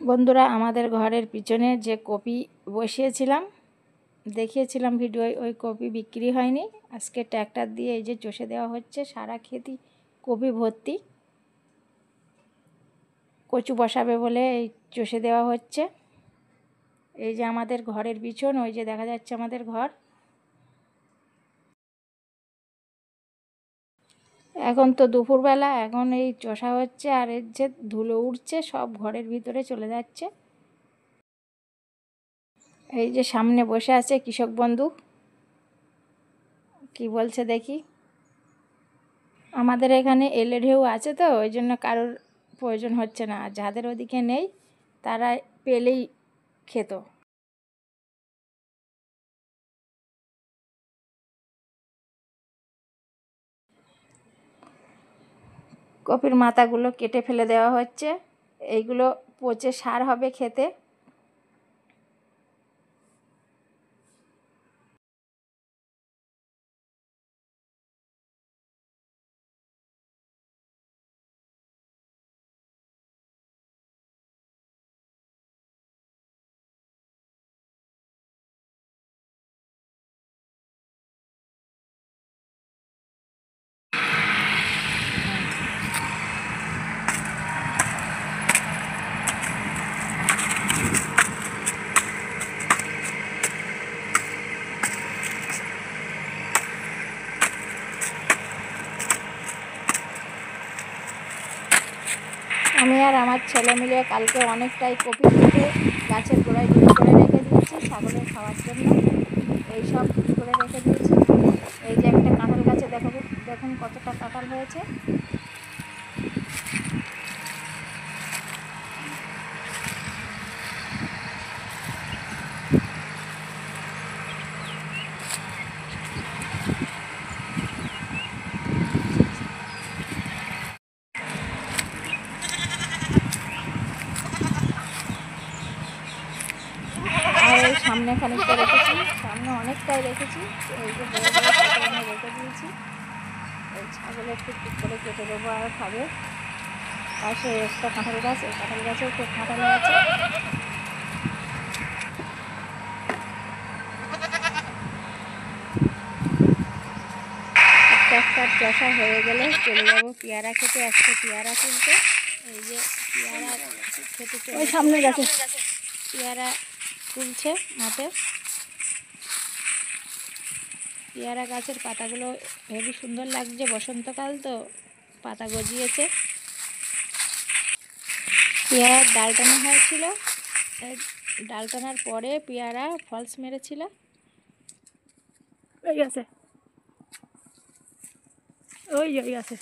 বন্ধুরা, আমাদের ঘরের পিছনে যে কপি বসিয়েছিলাম, দেখিয়েছিলাম ভিডিও, ওই কপি বিক্রি হয়নি। আজকে ট্র্যাক্টর দিয়ে এই যে চষে দেওয়া হচ্ছে, সারা ক্ষেতই কপি ভর্তি। কচু বসাবে বলে এই চষে দেওয়া হচ্ছে। এই যে আমাদের ঘরের পিছন, ওই যে দেখা যাচ্ছে আমাদের ঘর। এখন তো দুপুরবেলা, এখন এই চষা হচ্ছে আর এর যে ধুলো উঠছে সব ঘরের ভিতরে চলে যাচ্ছে। এই যে সামনে বসে আছে কৃষক বন্ধু, কি বলছে দেখি। আমাদের এখানে এলে ঢেউ আছে তো, ওই জন্য কারোর প্রয়োজন হচ্ছে না। যাদের ওদিকে নেই তারা পেলেই খেত। কপির মাথাগুলো কেটে ফেলে দেওয়া হচ্ছে, এইগুলো পচে সার হবে খেতে। আমি আর আমার ছেলে মিলে কালকে অনেকটাই কপি কেটে গাছের গোড়ায় ডিপ করে রেখে দিয়েছি ছাগলের খাওয়ার জন্য। এই সব ডিপ করে রেখে দিয়েছি। এই যে একটা কাঁঠাল গাছে দেখুন কতটা কাঁঠাল হয়েছে। আর এই সামনে খানিকটা রেখেছি, সামনে অনেকটাই রেখেছি। এই যে বড় বড় কাঁঠাল রেখে দিয়েছি। এই ছাগলের টুকটুক করে কেটে দেবো আর খাবে। পাশে একটা কাঁঠাল গাছ, এই কাঁঠাল গাছেও খুব কাঁঠাল আছে। ট্র্যাক্টর চষা হয়ে গেলে চলে যাবো পেয়ারা খেতে, আজকে পেয়ারা তুলতে। এই যে পেয়ারা খেতে চলে, সামনে গাছে পেয়ারা তুলছে মাঠে। পেয়ারা গাছের পাতাগুলো হেবি সুন্দর লাগছে, বসন্তকাল তো পাতা গজিয়েছে। পেয়ারার ডাল টানা হয়েছিল, ডাল টানার পরে পেয়ারা ফলস মেরেছিল। ওই আছে, ওই আছে,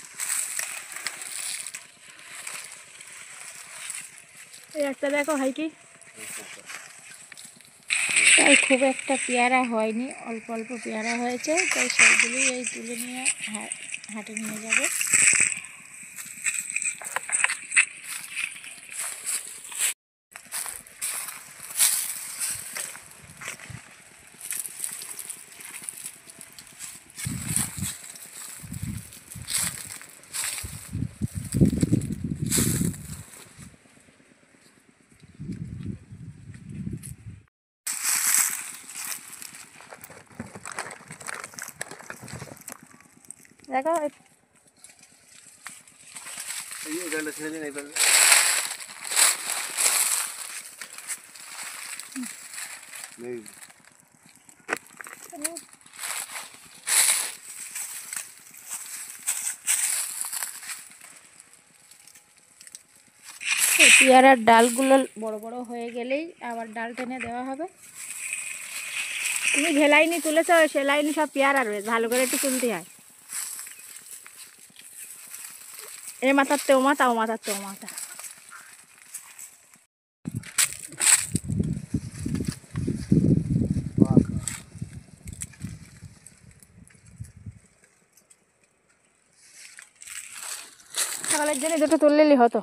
এই একটা দেখো হয় কি। তাই খুব একটা পেয়ারা হয়নি, অল্প অল্প পেয়ারা হয়েছে, তাই সেইগুলি এই তুলে নিয়ে হাটে নিয়ে যাবে। দেখো পেয়ারার ডালগুলো বড় বড় হয়ে গেলেই আবার ডাল টেনে দেওয়া হবে। তুমি যে লাইনে তুলেছ সে লাইনে সব পেয়ারা রয়েছে, ভালো করে একটু তুলতে হয়। এ মাথার তো মাথা, ও মাথার তো মাথা। সকালের জন্য দুটো তুললেই হতো।